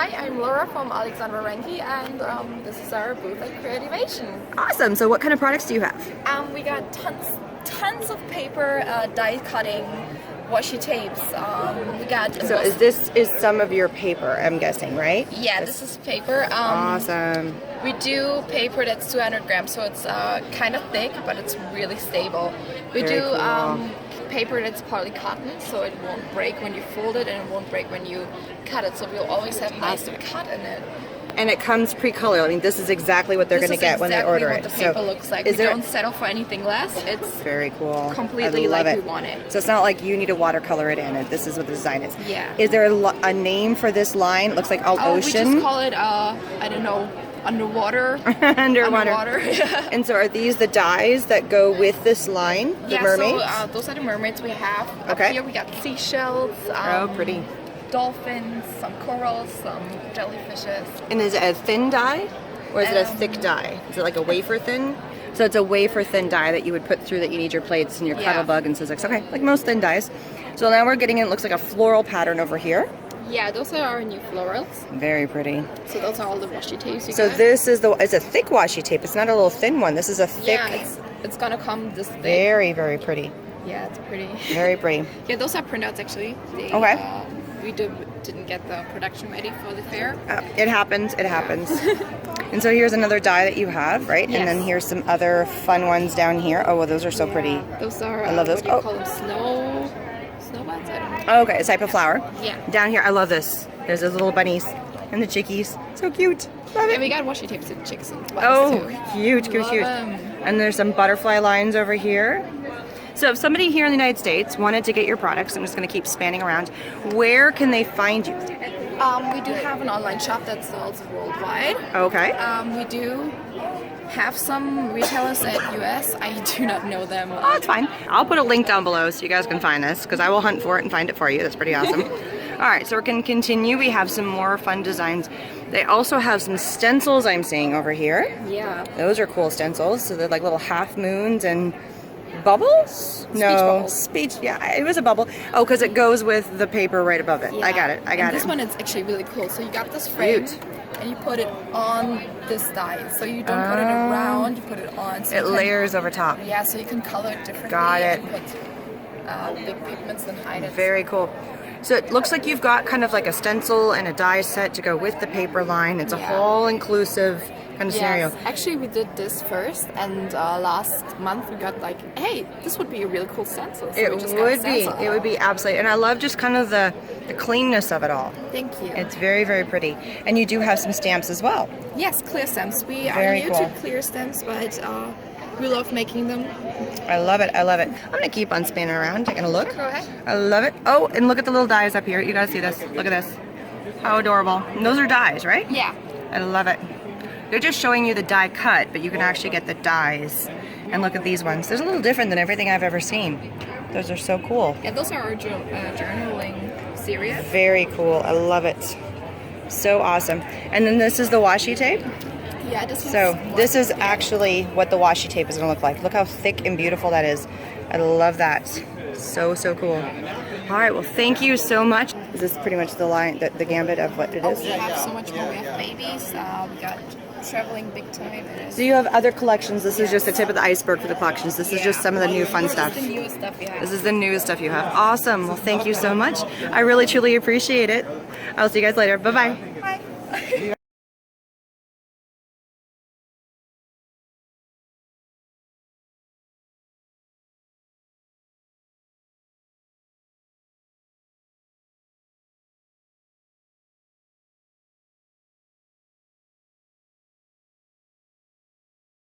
Hi, I'm Laura from Alexandra-Renke, and this is our booth at Creativation. Awesome. So what kind of products do you have? We got tons of paper, die cutting, washi tapes. We got. So this is some of your paper, I'm guessing, right? Yeah, this is paper. Awesome. We do paper that's 200 grams, so it's kind of thick, but it's really stable. We Very do cool. paper that's partly cotton, so it won't break when you fold it, and it won't break when you cut it. So we'll always have nice cut in it. And it comes pre-colored. I mean, this is exactly what they're going to get when they order it. This is exactly what the paper looks like. We don't settle for anything less. It's very cool. Completely like we want it. So it's not like you need to watercolor it in. This is what the design is. Yeah. Is there a name for this line? It looks like all ocean. We just call it, I don't know, underwater. Underwater. And so are these the dyes that go with this line? The mermaids? So those are the mermaids we have. Okay. Up here we got seashells. Oh, pretty. Dolphins, some corals, some jellyfishes. And is it a thin dye? Or is it a thick dye? Is it like a wafer thin? So it's a wafer thin dye that you would put through that you need your plates and your cuddle bug and Sizzix. Okay, like most thin dyes. So now we're getting in, it looks like a floral pattern over here. Yeah, those are our new florals. Very pretty. So those are all the washi tapes you So got. this is it's a thick washi tape. It's not a little thin one. This is a thick. Yeah, it's gonna come this thick. Very, very pretty. Yeah, it's pretty. Very pretty. Yeah, those are printouts actually. Okay. We didn't get the production ready for the fair. It happens. It happens. And so here's another die that you have, right? Yes. And then here's some other fun ones down here. Oh, well, those are so pretty. Those are. I love those. What do you call them? Snowbuds? I don't know. Oh, okay, a type of flower. Yeah. Down here, I love this. There's those little bunnies and the chickies. So cute. Love it. And we got washi tapes and chicks and bunnies Oh, too. huge. Love them. And there's some butterfly lines over here. So if somebody here in the United States wanted to get your products, I'm just going to keep spanning around, where can they find you? We do have an online shop that sells worldwide. Okay. We do have some retailers at US. I do not know them. Oh, that's fine. I'll put a link down below so you guys can find this, because I will hunt for it and find it for you. That's pretty awesome. All right, so we're going to continue. We have some more fun designs. They also have some stencils I'm seeing over here. Yeah. Those are cool stencils. So they're like little half moons and bubbles? Speech bubbles. Speech. Yeah, it was a bubble. Oh, because it goes with the paper right above it. Yeah. I got it. This one is actually really cool. So you got this frame, and you put it on this die. So you don't put it around, you put it on. So it layers over top. Yeah, so you can color it differently. Got it. And put big pigments and hide it. Very cool. So it looks like you've got kind of like a stencil and a die set to go with the paper line. It's a whole inclusive kind of scenario. Actually, we did this first, and last month we got like, hey, this would be a really cool stencil. So It would be absolutely. And I love just kind of the cleanness of it all. Thank you. It's very, very pretty. And you do have some stamps as well. Yes, clear stamps. We Very are new cool. to clear stamps, but we love making them. I love it. I love it. I'm going to keep on spinning around, taking a look. Sure, go ahead. I love it. Oh, and look at the little dies up here. You guys see this. Look at this. How adorable. And those are dies, right? Yeah. I love it. They're just showing you the die cut, but you can actually get the dies. And look at these ones. They're a little different than everything I've ever seen. Those are so cool. Yeah, those are our journaling series. Very cool. I love it. So awesome. And then this is the washi tape. Yeah, this one's So this is actually what the washi tape is going to look like. Look how thick and beautiful that is. I love that. So, so cool. All right, well, thank you so much. Is this pretty much the line, the gambit of what it is? We have so much more. We have babies. We got traveling big time. So you have other collections. This is just the tip of the iceberg for the collections. This is just some of the new fun stuff. This is the newest stuff we have. This is the newest stuff you have. Awesome. Well, thank you so much. I really, truly appreciate it. I'll see you guys later. Bye-bye. Bye.